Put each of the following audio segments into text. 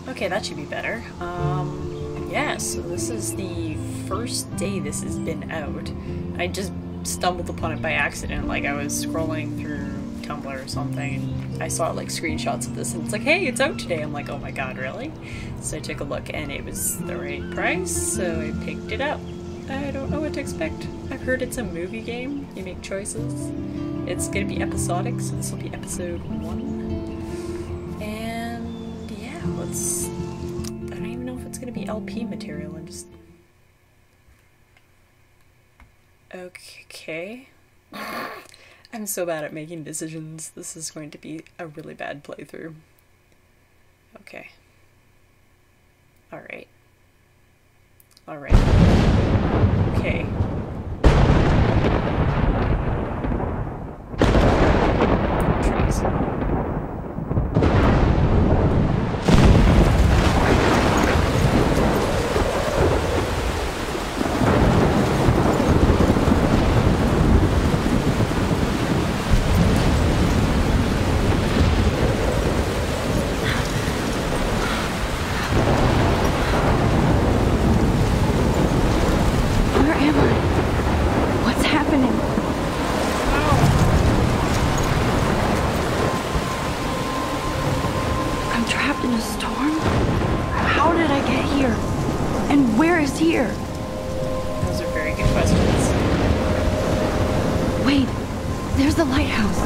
Okay, that should be better. Yeah, so this is the first day this has been out. I just stumbled upon it by accident, like I was scrolling through Tumblr or something. I saw like screenshots of this and it's like, hey, it's out today. I'm like, oh my god, really? So I took a look and it was the right price, so I picked it up. I don't know what to expect. I've heard it's a movie game. You make choices. It's gonna be episodic, so this will be episode 1. And yeah, let's... I don't even know if it's gonna be LP material. I'm just... Okay. I'm so bad at making decisions. This is going to be a really bad playthrough. Okay. Alright. Alright. Okay. Trees. Where am I? What's happening? I'm trapped in a storm? How did I get here? And where is here? Those are very good questions. Wait, there's the lighthouse.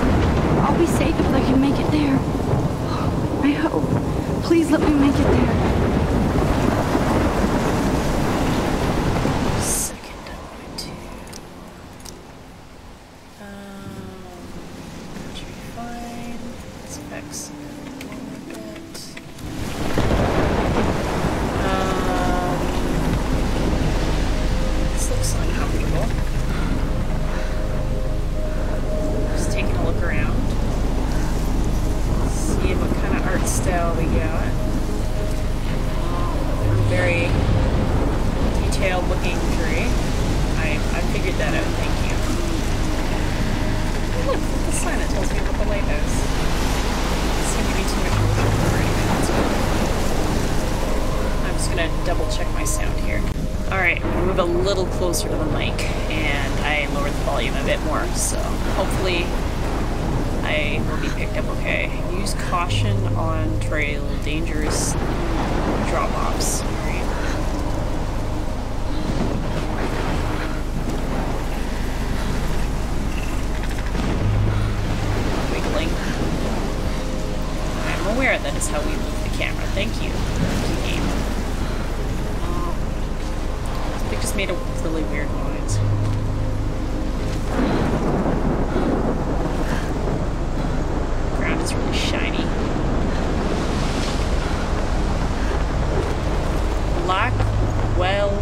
I'll be safe if I can make it there. I hope. Please let me make it there. Second, I'm going to... that should be fine. Specs a little bit. This looks uncomfortable. Just taking a look around. Seeing what kind of art style we got. Very detailed looking tree. I figured that out, thank you. Oh, look, the sign that tells me about the lighthouse. Doesn't seem to be too much motion or anything, that's good. I'm just gonna double check my sound here. Alright, move a little closer to the mic, and I lowered the volume a bit more, so hopefully I will be picked up okay. Use caution on trail, dangerous drop-offs. Alright. Wiggling. I'm aware that is how we move the camera. Thank you, game. They just made a really weird noise. Ground is really shiny. Blackwell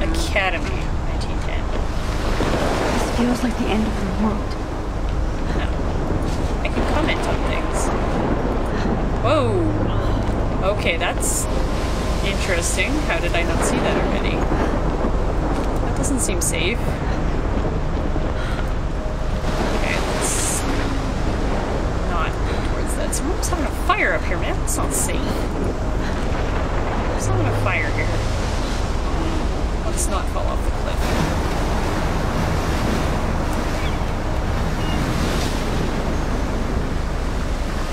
Academy, 1910. This feels like the end of the world. No. I can comment on things. Whoa! Okay, that's interesting. How did I not see that already? That doesn't seem safe. Okay, let's not go towards that. Someone's having a fire up here, man. That's not safe. There's not a fire here. Let's not fall off the cliff.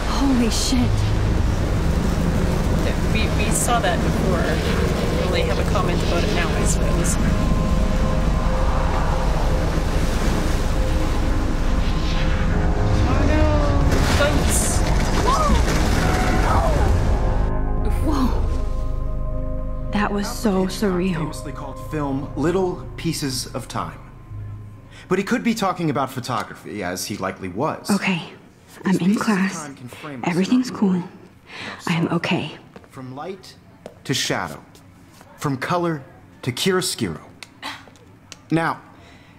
Holy shit. We saw that before. We only have a comment about it now, I suppose. Oh no! Boats! Whoa. That was so surreal. Famously called film Little Pieces of Time. But he could be talking about photography, as he likely was. Okay, I'm in class. Everything's cool. I'm okay. From light to shadow. From color to chiaroscuro. Now,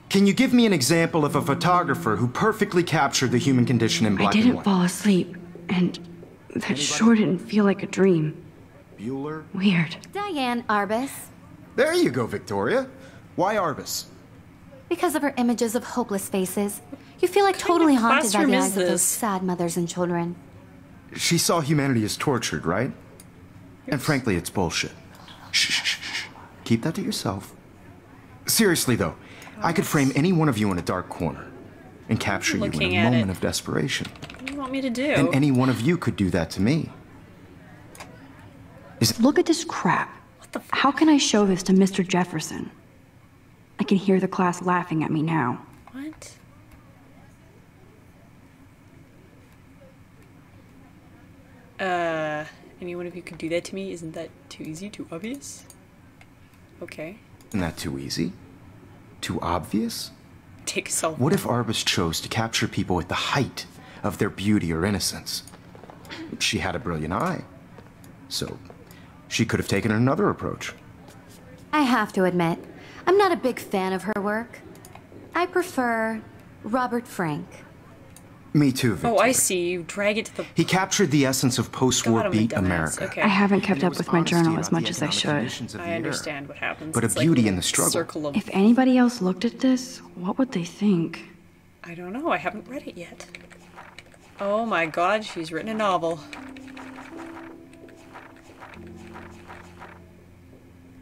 can you give me an example of a photographer who perfectly captured the human condition in I black and didn't white? fall asleep, and that sure didn't feel like a dream. Bueller? Weird. Diane Arbus. There you go, Victoria. Why Arbus? Because of her images of hopeless faces, you feel like totally of haunted by classroom the is eyes of those this? sad mothers and children. She saw humanity as tortured, right? And frankly, it's bullshit. Shh, shh, shh, shh. Keep that to yourself. Seriously, though, I could frame any one of you in a dark corner and capture you in a moment of desperation. What do you want me to do? And any one of you could do that to me. Look at this crap. What the How can I show this to Mr. Jefferson? I can hear the class laughing at me now. What? Any one of you could do that to me? Isn't that too easy, too obvious? Okay. Isn't that too easy? Too obvious? Take a selfie. What if Arbus chose to capture people at the height of their beauty or innocence? She had a brilliant eye, so she could have taken another approach. I have to admit, I'm not a big fan of her work. I prefer Robert Frank. Me too, Victoria. Oh, I see. You drag it to the... He captured the essence of post-war God, I'm a beat dumbass. America. Okay. I haven't kept And it up was with my honesty journal about as the much as I economic should. conditions of the I era. understand what happens. But a It's like beauty little in the struggle. Circle of... If anybody else looked at this, what would they think? I don't know. I haven't read it yet. Oh my god, she's written a novel.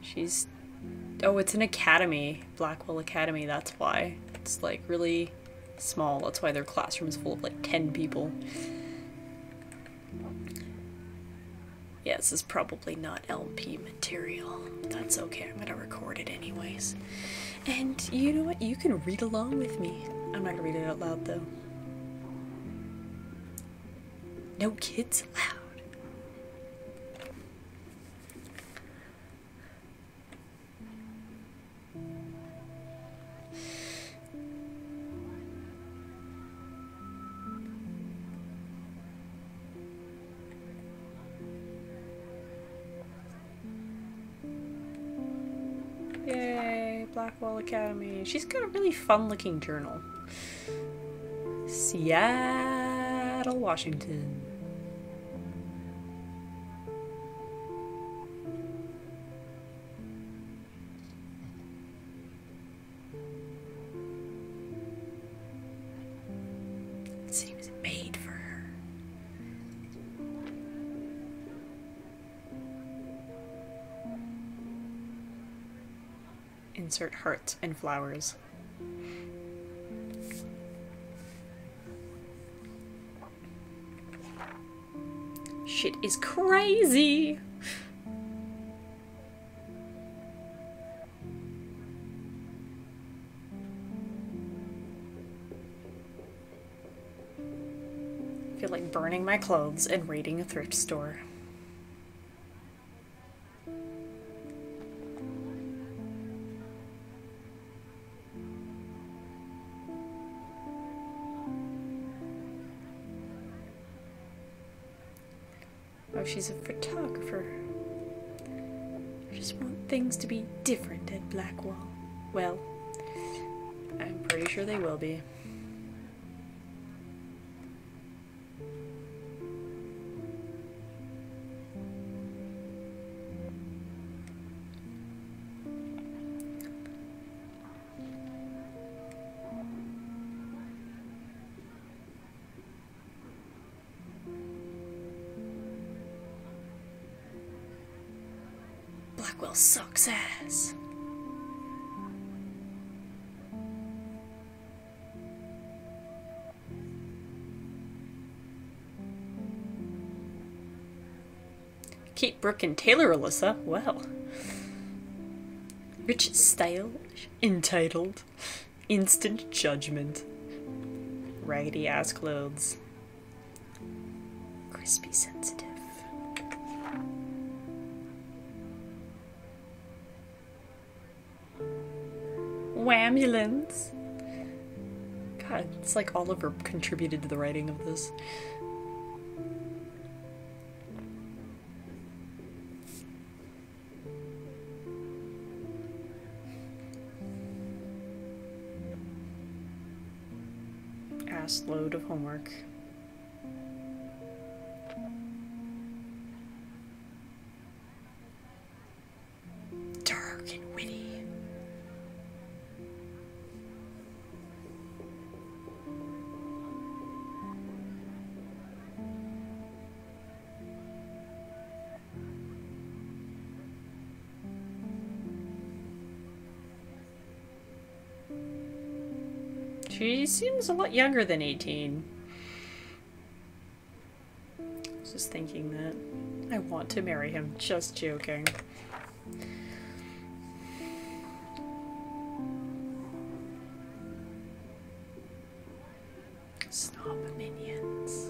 She's... Oh, it's an academy. Blackwell Academy, that's why. It's like really small. That's why their classroom is full of like 10 people. Yeah, this is probably not LP material. That's okay, I'm gonna record it anyways. And you know what? You can read along with me. I'm not gonna read it out loud though. No kids allowed. Yay, Blackwell Academy. She's got a really fun looking journal. Seattle, Washington. Seems made for her. Insert hearts and flowers. Shit is crazy. I feel like burning my clothes and raiding a thrift store. Oh, she's a photographer. I just want things to be different at Blackwell. Well, I'm pretty sure they will be. Blackwell sucks ass. Kate Brooke and Taylor Alyssa, well. Rich style, entitled, instant judgment. Raggedy ass clothes. Crispy sensitive. Wambulance. God, it's like Oliver contributed to the writing of this. Ass load of homework. Dark and witty. She seems a lot younger than 18. I was just thinking that. I want to marry him. Just joking. Snob minions.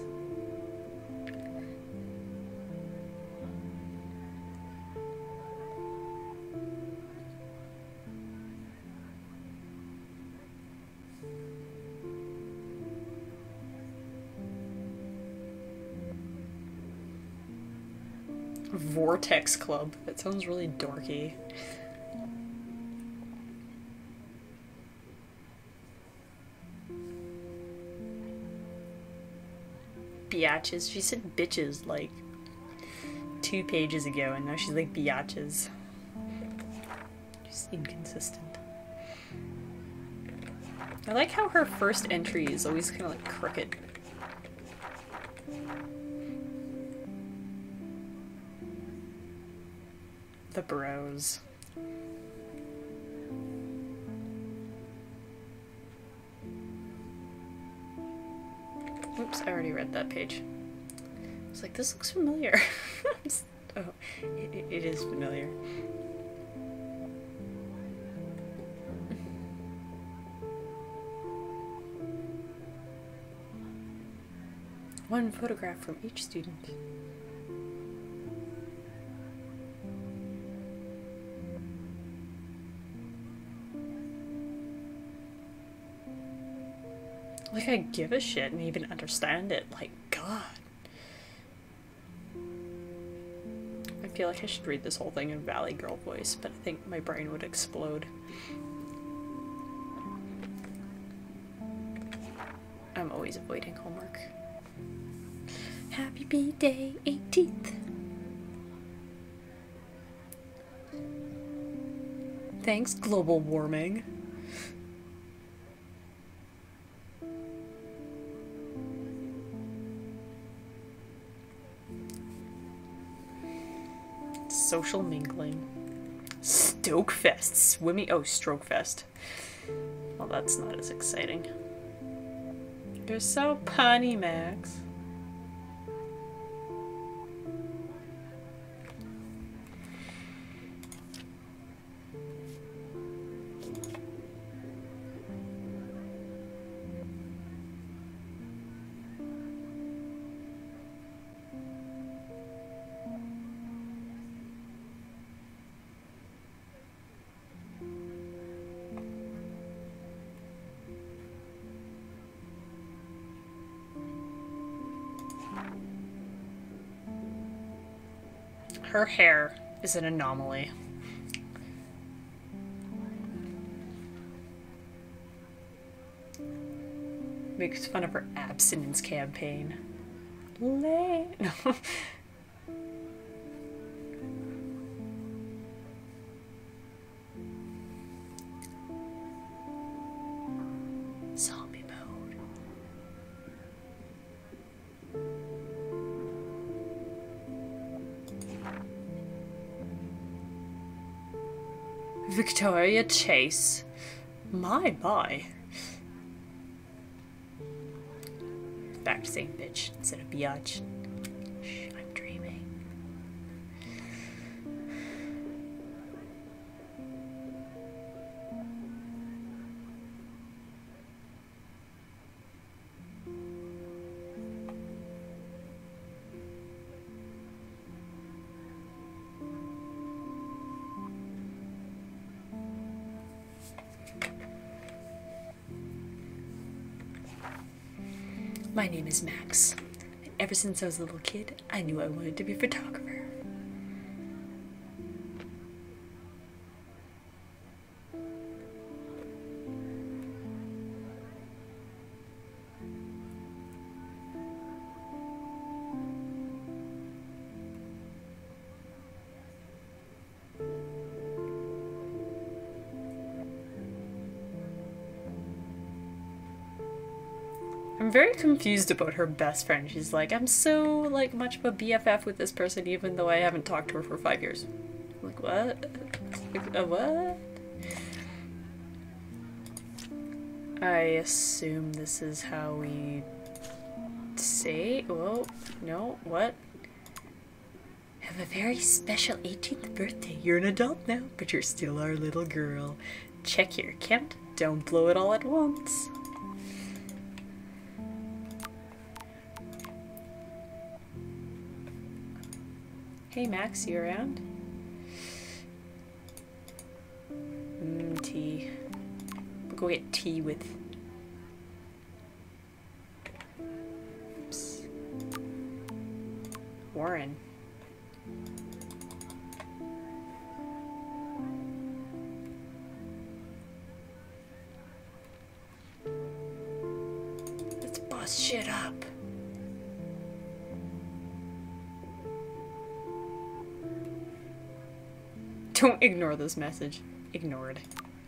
Vortex Club. That sounds really dorky. Biatches. She said bitches like 2 pages ago, and now she's like biatches. Just inconsistent. I like how her first entry is always kind of like crooked. The bros. Oops, I already read that page. I was like, this looks familiar. Oh, it is familiar. One photograph from each student. Like, I give a shit and even understand it. Like, God. I feel like I should read this whole thing in Valley Girl voice, but I think my brain would explode. I'm always avoiding homework. Happy B-Day 18th. Thanks, global warming. Social mingling. Stokefest. Swimming. Oh, Strokefest. Well, that's not as exciting. You're so punny, Max. Her hair is an anomaly. Makes fun of her abstinence campaign. No. Zombie mode. Victoria Chase. My. Back to saying bitch instead of biatch. Shh, I'm dreaming. My name is Max, and ever since I was a little kid, I knew I wanted to be a photographer. I'm very confused about her best friend. She's like, I'm so, like, much of a BFF with this person even though I haven't talked to her for 5 years. I'm like, what? What? I assume this is how we say. Whoa, no, what? Have a very special 18th birthday. You're an adult now, but you're still our little girl. Check your count. Don't blow it all at once. Hey Max, you around? Tea. We'll go get tea with... Oops. Warren. Let's bust shit up. Don't ignore this message. Ignored.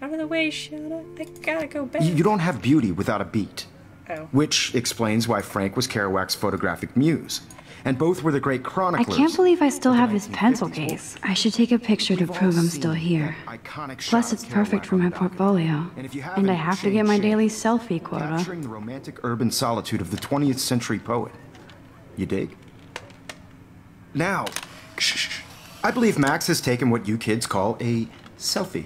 Out of the way, Shadow. I gotta go back. You don't have beauty without a beat. Oh. Which explains why Frank was Kerouac's photographic muse. And both were the great I chroniclers. can't believe I still of the have his pencil 1950s. case. I should take a picture to We've prove all I'm still seen here. that iconic shot Plus, of it's perfect Kerouac for on my the balcony. portfolio. And if you And I haven't, have to shame, get my shame. daily selfie quota. Capturing the romantic urban solitude of the 20th century poet. You dig? Now, shh. I believe Max has taken what you kids call a selfie.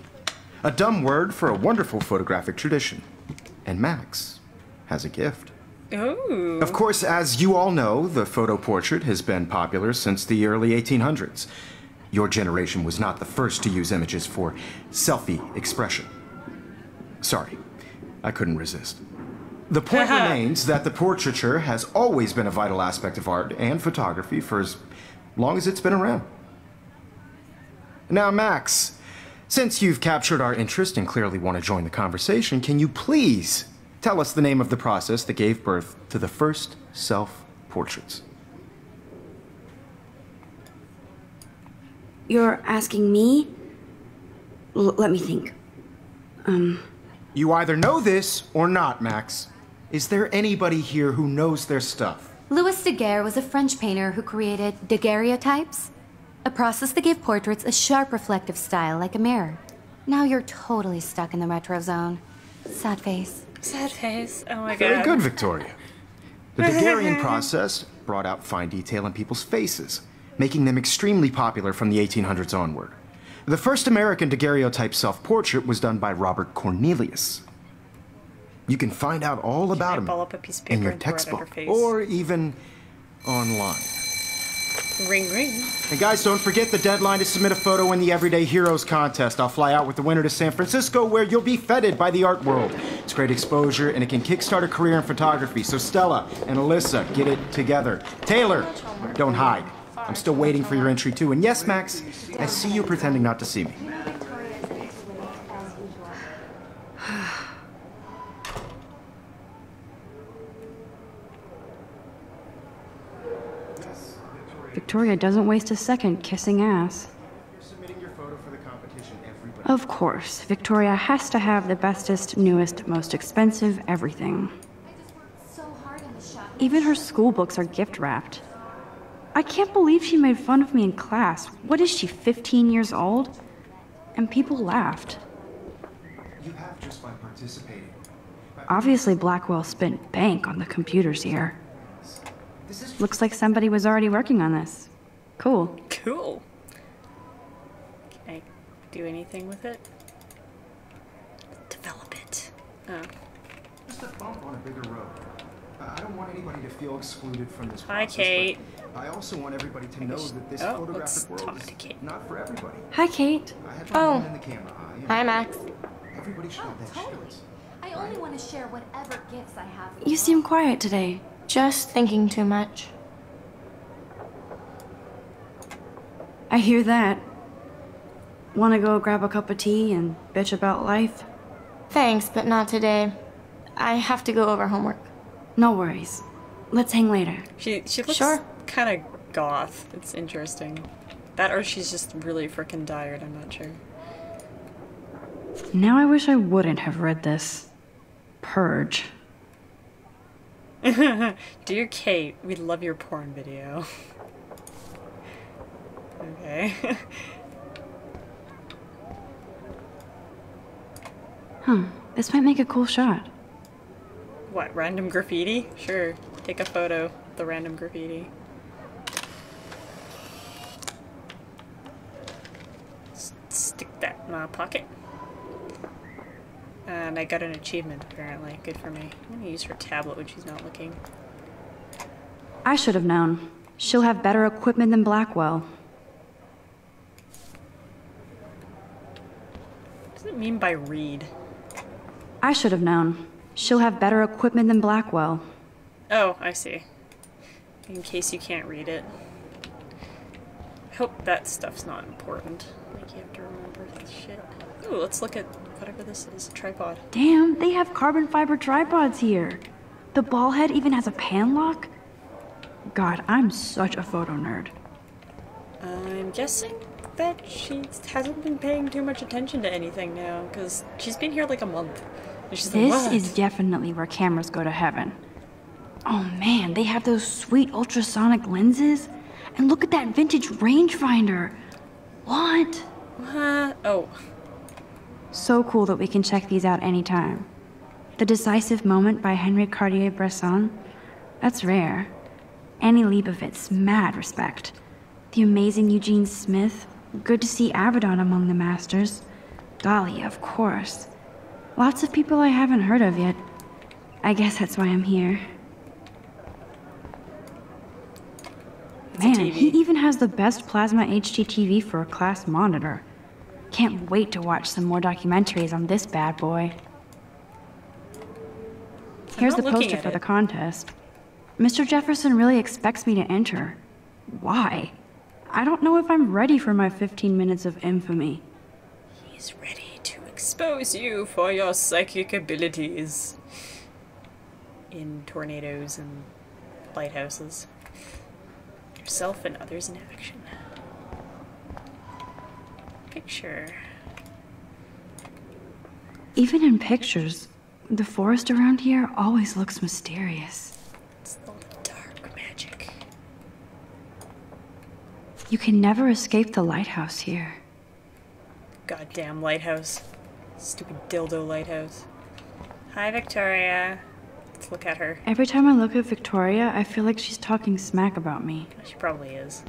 A dumb word for a wonderful photographic tradition. And Max has a gift. Ooh. Of course, as you all know, the photo portrait has been popular since the early 1800s. Your generation was not the first to use images for selfie expression. Sorry, I couldn't resist. The point remains that the portraiture has always been a vital aspect of art and photography for as long as it's been around. Now, Max, since you've captured our interest and clearly want to join the conversation, can you please tell us the name of the process that gave birth to the first self-portraits? You're asking me? Let me think. You either know this or not, Max. Is there anybody here who knows their stuff? Louis Daguerre was a French painter who created daguerreotypes, a process that gave portraits a sharp reflective style like a mirror. Now you're totally stuck in the retro zone. Sad face. Sad face. Oh my god. Very good, Victoria. The Daguerrean process brought out fine detail in people's faces, making them extremely popular from the 1800s onward. The first American daguerreotype self-portrait was done by Robert Cornelius. You can find out all about him ball up a piece of in paper your and throw it at her textbook, face? or even online. Ring ring. And guys, don't forget the deadline to submit a photo in the Everyday Heroes contest. I'll fly out with the winner to San Francisco, where you'll be feted by the art world. It's great exposure, and it can kickstart a career in photography. So Stella and Alyssa, get it together. Taylor, don't hide. I'm still waiting for your entry too. And yes, Max, I see you pretending not to see me. Victoria doesn't waste a second kissing ass. You're submitting your photo for the competition, everybody. Of course, Victoria has to have the bestest, newest, most expensive everything. Even her school books are gift wrapped. I can't believe she made fun of me in class. What is she, 15 years old? And people laughed. You have just by participating. Obviously, Blackwell spent bank on the computers here. This is Looks like somebody was already working on this. Cool. Cool. Can I do anything with it? Develop it. Oh. just a bump on a bigger road. I don't want anybody to feel excluded from this Hi, process. Kate. But I also want everybody to know that this let's photographic world talk is to Kate. not for everybody. Hi, Kate. I had my Oh. phone in the camera eye. and Hi, Max. Everybody should have that Totally. chance. I only want to share whatever gifts I have. You seem quiet today. Just thinking too much. I hear that. Want to go grab a cup of tea and bitch about life? Thanks, but not today. I have to go over homework. No worries. Let's hang later. She looks Sure. kind of goth. It's interesting. That or she's just really freaking tired. I'm not sure. Now I wish I wouldn't have read this. Purge. Dear Kate, we love your porn video. Okay. Huh. This might make a cool shot. What, random graffiti? Sure, take a photo of the random graffiti. Stick that in my pocket. And I got an achievement, apparently. Good for me. I'm gonna use her tablet when she's not looking. I should have known. She'll have better equipment than Blackwell. What does it mean by read? I should have known. She'll have better equipment than Blackwell. Oh, I see. In case you can't read it. I hope that stuff's not important. Like you have to remember this shit. Ooh, let's look at whatever this is. Tripod. Damn, they have carbon fiber tripods here. The ball head even has a pan lock? God, I'm such a photo nerd. I'm guessing that she hasn't been paying too much attention to anything now, because she's been here like a month. And she's like, This what? is definitely where cameras go to heaven. Oh man, they have those sweet ultrasonic lenses. And look at that vintage rangefinder. What? Oh. So cool that we can check these out anytime. The Decisive Moment by Henry Cartier-Bresson. That's rare. Annie Leibovitz, mad respect. The amazing Eugene Smith. Good to see Abaddon among the masters. Dahlia, of course. Lots of people I haven't heard of yet. I guess that's why I'm here. Man, he even has the best plasma HDTV for a class monitor. Can't wait to watch some more documentaries on this bad boy. Here's the poster for the contest. Mr. Jefferson really expects me to enter. Why? I don't know if I'm ready for my 15 minutes of infamy. He's ready to expose you for your psychic abilities. In tornadoes and lighthouses. Yourself and others in action. Picture. Even in pictures, the forest around here always looks mysterious. It's the dark magic. You can never escape the lighthouse here. Goddamn lighthouse. Stupid dildo lighthouse. Hi, Victoria. Let's look at her. Every time I look at Victoria, I feel like she's talking smack about me. She probably is.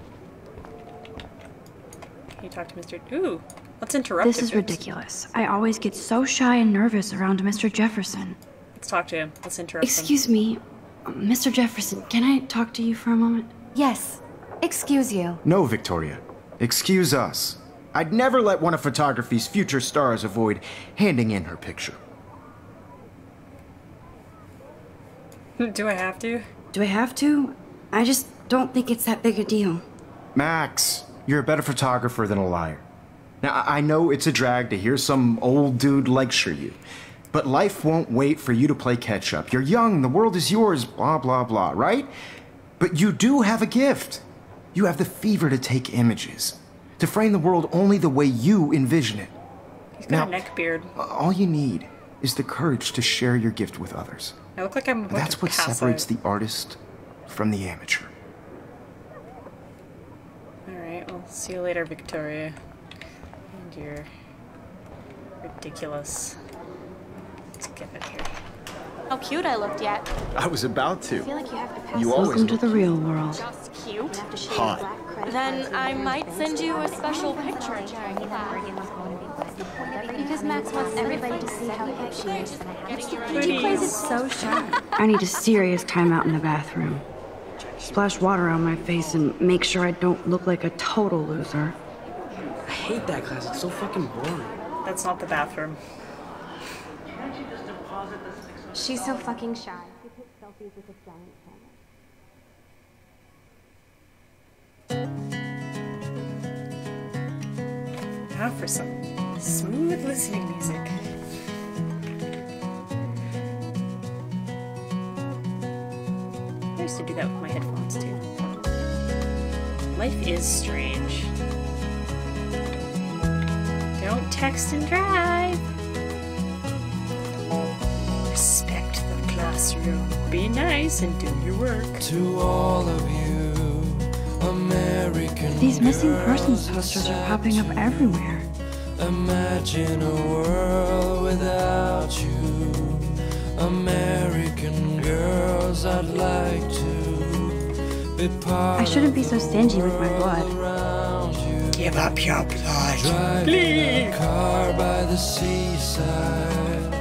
Can you talk to Mr. Ooh, let's interrupt. This is ridiculous. I always get so shy and nervous around Mr. Jefferson. Let's talk to him. Let's interrupt him. Excuse me, Mr. Jefferson, can I talk to you for a moment? Yes. Excuse you. No, Victoria. Excuse us. I'd never let one of photography's future stars avoid handing in her picture. Do I have to? Do I have to? I just don't think it's that big a deal. Max, you're a better photographer than a liar. Now, I know it's a drag to hear some old dude lecture you, but life won't wait for you to play catch-up. You're young, the world is yours, blah, blah, blah, right? But you do have a gift. You have the fever to take images, to frame the world only the way you envision it. He's got a neck beard. All you need is the courage to share your gift with others. I look like I'm about That's to what pass separates out. the artist from the amateur. Alright, well, see you later, Victoria. And your ridiculous. Let's get out of here. How cute I looked yet. I was about to. I feel like you have to pass. You always Welcome to the real world. Just cute. hot. Then I might send you a special picture. Because Max wants everybody to see how hip she is. She plays it so sharp. I need a serious timeout in the bathroom. Splash water on my face and make sure I don't look like a total loser. I hate that class. It's so fucking boring. That's not the bathroom. She's so fucking shy. Now for some smooth listening music. I used to do that with my headphones too. Life is strange. Don't text and drive. Respect the classroom. Be nice and do your work. To all of you, American These missing girls, persons posters are popping up everywhere. imagine a world without you. American girls, I'd like to be part I shouldn't be so stingy with my blood. around you. Give up your blood. Driving Please. a car by the seaside,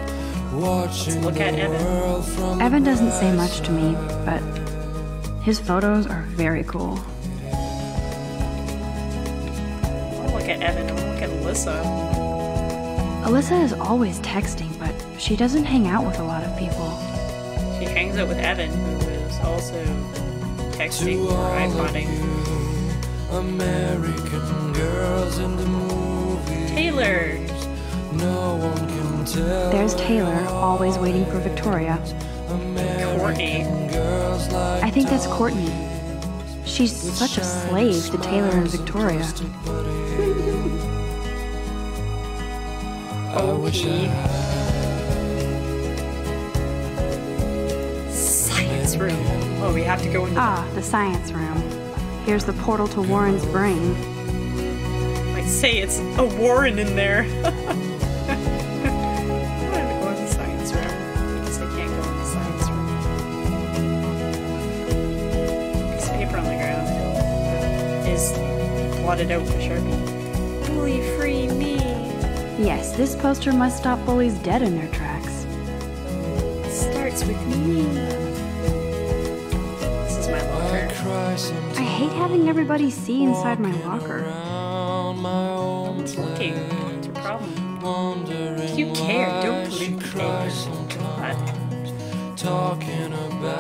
watching Look at the Evan. world from Evan doesn't say much to me, but his photos are very cool. I want to look at Evan. I want to look at Alyssa. Alyssa is always texting, but she doesn't hang out with a lot of people. She hangs out with Evan, who is also texting to or all of iPodding. you American girls in the movies. Taylor! No one can tell. There's Taylor, always waiting for Victoria. Courtney. Girls like I think that's Courtney. She's such a slave to Taylor and Victoria. Okay. Science room. Oh, we have to go into Ah, the science room. Here's the portal to Warren's brain. Might say it's a Warren in there. I wanted to go in the science room. I guess I can't go in the science room. Piece of paper on the ground is blotted out with Sharpie. Bully free me. Yes, this poster must stop bullies dead in their tracks. It starts with me. This is my locker. I hate having everybody see inside my locker. No one's looking. What's your problem? If you care, don't pollute the paper. God.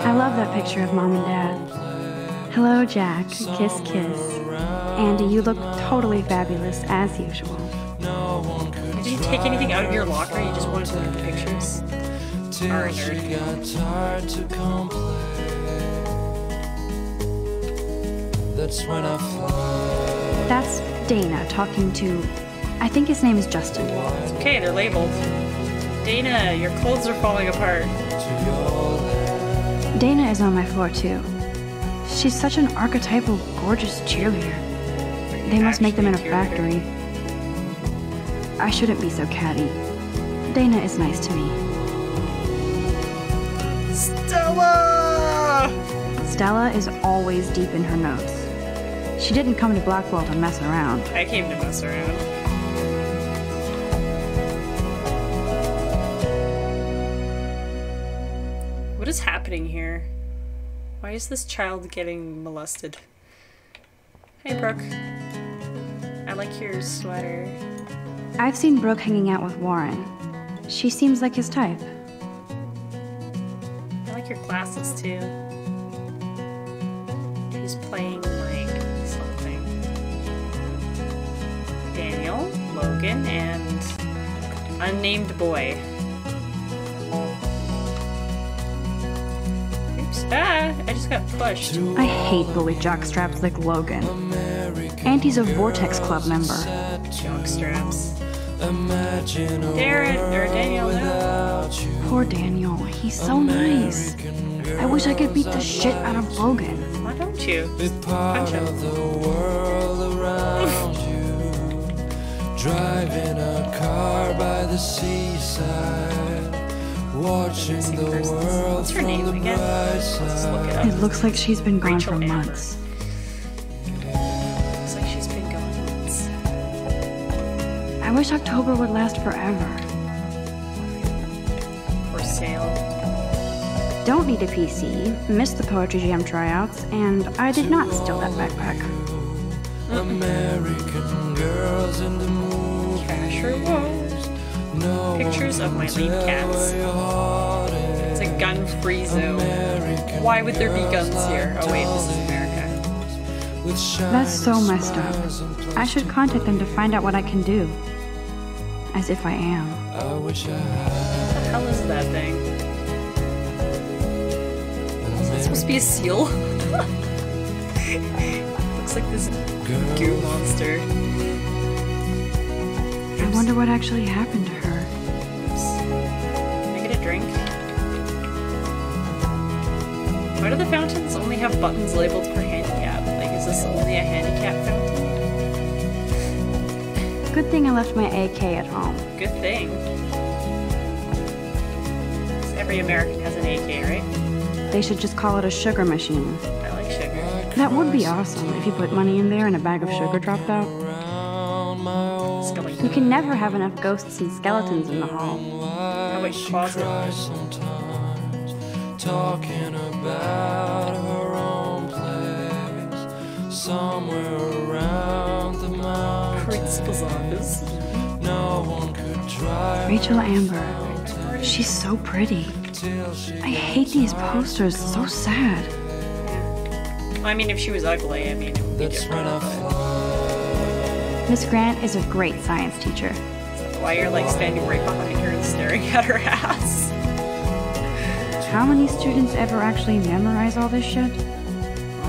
I love that picture of Mom and Dad. Hello, Jack. Kiss, kiss. Andy, you look totally fabulous, as usual. Did you take anything out of your locker? You just wanted to look at the pictures? Are a nerd. That's when I fly. That's Dana talking to... I think his name is Justin. It's okay, they're labeled. Dana, your clothes are falling apart. Dana is on my floor, too. She's such an archetypal, gorgeous cheerleader. They must make them in a factory. I shouldn't be so catty. Dana is nice to me. Stella! Stella is always deep in her notes. She didn't come to Blackwell to mess around. I came to mess around. What is happening here? Why is this child getting molested? Hey, Brooke. I like your sweater. I've seen Brooke hanging out with Warren. She seems like his type. I like your glasses, too. He's playing, like, something. Daniel, Logan, and unnamed boy. Oops. Ah! I just got pushed. I hate bully jockstraps like Logan. Auntie's a Vortex Club member. Jockstraps. Darren, or Daniel, no. Poor Daniel, he's so nice. I wish I could beat the shit out of Logan. Why don't you? Punch him. Driving a car by the seaside, watching Same the person. world What's her from name the again? bright Let's look it side. It up. looks like she's been gone Rachel for Amber. months. Looks like she's been gone once. I wish October would last forever. For sale. Don't need a PC, missed the Poetry Jam tryouts, and I did not steal that backpack. American girls in the movies. Cash or woes. No Pictures of my lead cats. your heart in. It's a gun-free zone. Why would there be guns here? Oh wait, this is America. With That's so messed up. I should contact them to find out what I can do. As if I am. I wish I had What the hell is that thing? Is that supposed to be a seal? Looks like this goo monster. I wonder what actually happened to her. Oops. Can I get a drink? Why do the fountains only have buttons labeled for handicap? Like, is this only a handicap fountain? Good thing I left my AK at home. Good thing. Every American has an AK, right? They should just call it a sugar machine. I like sugar. That would be awesome if you put money in there and a bag of sugar dropped out. You can never have enough ghosts and skeletons in the hall. How about your closet? Sometimes talking about her own place somewhere around the mountain. Principal's office. No one could drive Rachel Amber. She's so pretty. I hate these posters. So sad. Well, I mean, if she was ugly, I mean, it would be different. Miss Grant is a great science teacher. Why you're like standing right behind her and staring at her ass? How many students ever actually memorize all this shit? I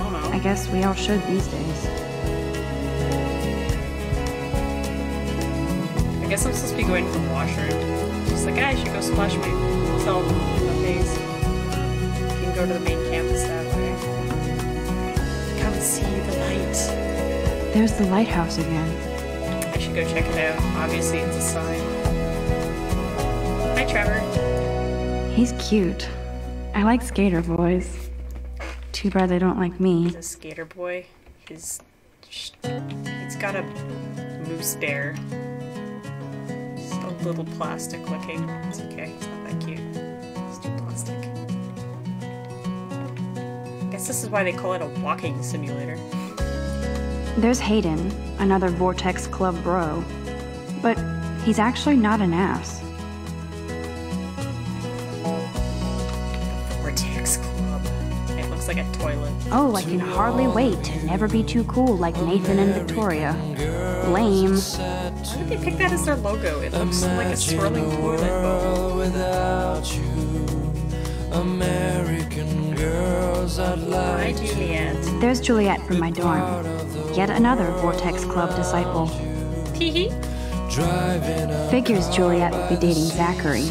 don't know. I guess we all should these days. I guess I'm supposed to be going to the washroom. She's like, I should go splash myself in the face. You can go to the main campus that way. Come see the light. There's the lighthouse again. I should go check it out. Obviously, it's a sign. Hi, Trevor. He's cute. I like skater boys. Too bad they don't like me. He's a skater boy. He's got a moose bear. It's a little plastic looking. It's okay. It's not that cute. It's too plastic. I guess this is why they call it a walking simulator. There's Hayden, another Vortex Club bro. But he's actually not an ass. Vortex Club. It looks like a toilet. Oh, I can hardly wait to never be too cool like Nathan and Victoria. Lame. Why did they pick that as their logo? It looks like a swirling toilet bowl. Without you, American girls I'd Hi, like Juliet. There's Juliet from my dorm. Yet another Vortex Club disciple. Hee driving up Figures Juliet would be dating Zachary.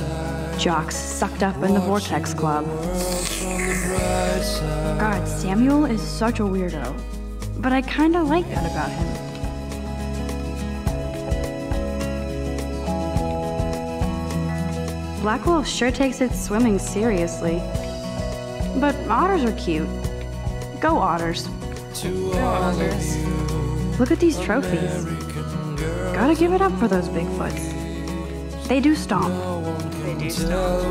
Jocks sucked up in the Vortex Club. God, Samuel is such a weirdo. But I kinda like that about him. Blackwell sure takes its swimming seriously. But otters are cute. Go otters. Look at these trophies. Gotta give it up for those Bigfoots. They do stomp. They do stomp.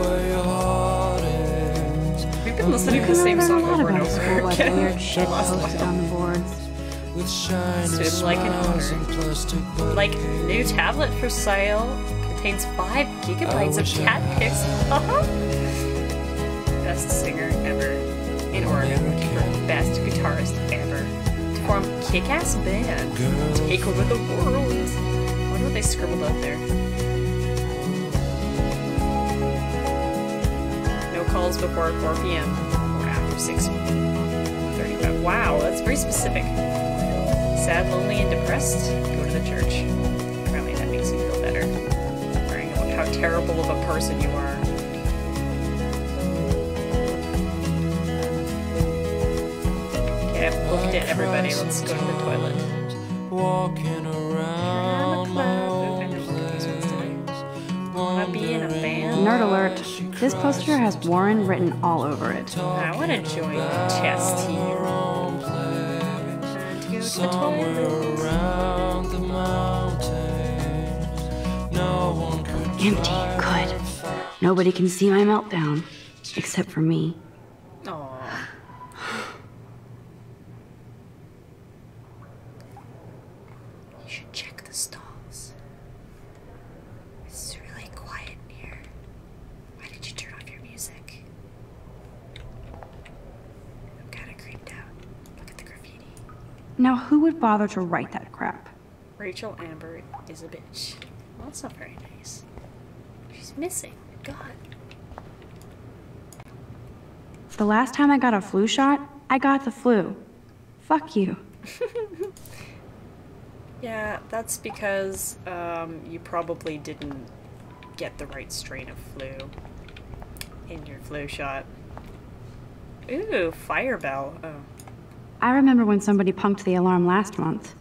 We've been listening to the You same can learn song a lot over and about over school by the again. weird shit Last posted while. on the boards. with shiny Swim like an smiles otter. and plastic buttons. Like, new tablet for sale. Contains 5 gigabytes of cat pics. Best singer ever. In orbit, looking for best guitarist ever. To form kick-ass band. Take over the world. I wonder what they scribbled out there. No calls before 4 p.m. or after 6:35. Wow, that's very specific. Sad, lonely, and depressed? Go to the church. Apparently that makes you feel better. Worrying about how terrible of a person you are. Okay, I've looked at everybody. Let's go to the toilet. Walking around my own place. Wanna be in a band? Nerd alert. This poster has Warren written all over it. I wanna join the chess team. Time to go to the toilet. Around the mountains, no one could Empty. Good. Nobody can see my meltdown. Except for me. Aww. You should check the stalls. It's really quiet in here. Why did you turn off your music? I'm kinda creeped out. Look at the graffiti. Now, who would bother to write that crap? Rachel Amber is a bitch. Well, that's not very nice. She's missing. God. The last time I got a flu shot, I got the flu. Fuck you. Yeah, that's because you probably didn't get the right strain of flu in your flu shot. Ooh, fire bell. Oh. I remember when somebody punked the alarm last month.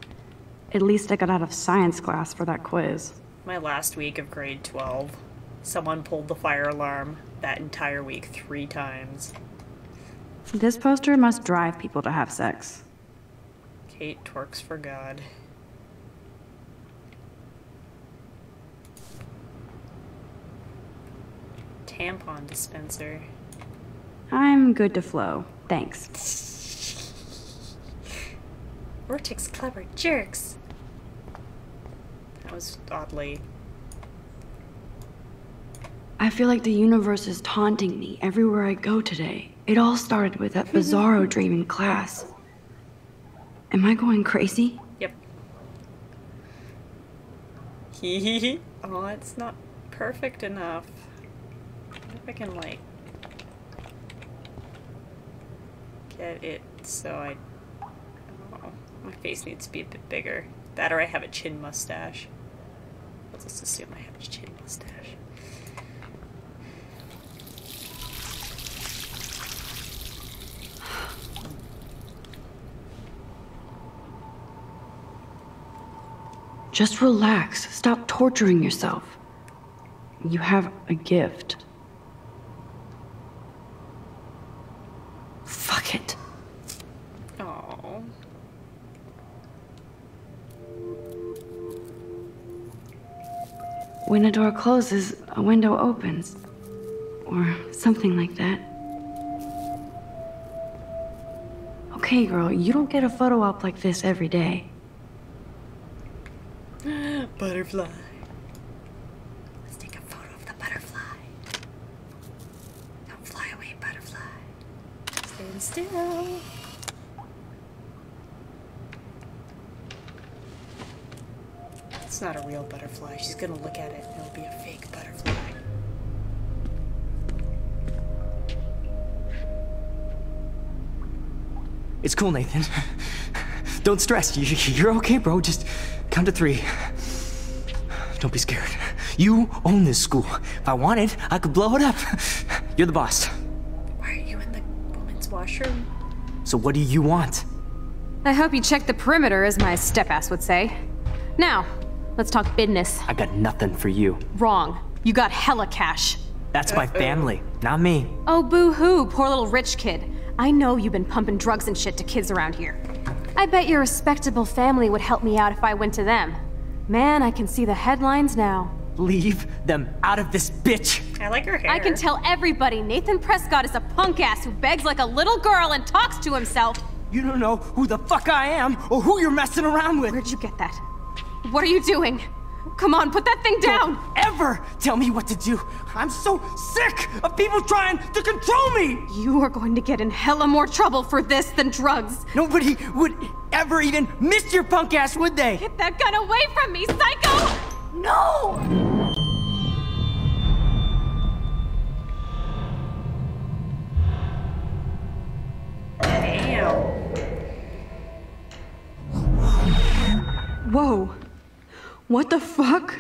At least I got out of science class for that quiz. My last week of grade 12. Someone pulled the fire alarm that entire week 3 times. This poster must drive people to have sex. Kate twerks for God. Tampon dispenser. I'm good to flow. Thanks. Vortex clever jerks. That was oddly. I feel like the universe is taunting me everywhere I go today. It all started with that bizarro dream in class. Am I going crazy? Yep. Hee. Oh, it's not perfect enough. I wonder if I can, like, get it so I don't know. My face needs to be a bit bigger. That or I have a chin mustache. Let's just assume I have a chin mustache. Just relax. Stop torturing yourself. You have a gift. Fuck it. Oh. When a door closes, a window opens. Or something like that. Okay, girl, you don't get a photo op like this every day. Butterfly. Let's take a photo of the butterfly. Don't fly away, butterfly. Stand still. It's not a real butterfly. She's gonna look at it and it'll be a fake butterfly. It's cool, Nathan. Don't stress. You're okay, bro. Just count to 3. Don't be scared. You own this school. If I wanted, I could blow it up. You're the boss. Why are you in the women's washroom? So what do you want? I hope you checked the perimeter, as my step-ass would say. Now, let's talk business. I got nothing for you. Wrong. You got hella cash. That's my family, not me. Oh, boo-hoo, poor little rich kid. I know you've been pumping drugs and shit to kids around here. I bet your respectable family would help me out if I went to them. Man, I can see the headlines now. Leave them out of this bitch. I like her hair. I can tell everybody Nathan Prescott is a punk ass who begs like a little girl and talks to himself. You don't know who the fuck I am or who you're messing around with. Where'd you get that? What are you doing? Come on, put that thing down! Don't ever tell me what to do. I'm so sick of people trying to control me. You are going to get in hella more trouble for this than drugs. Nobody would ever even miss your punk ass, would they? Get that gun away from me, psycho! No! Damn. Whoa. What the fuck?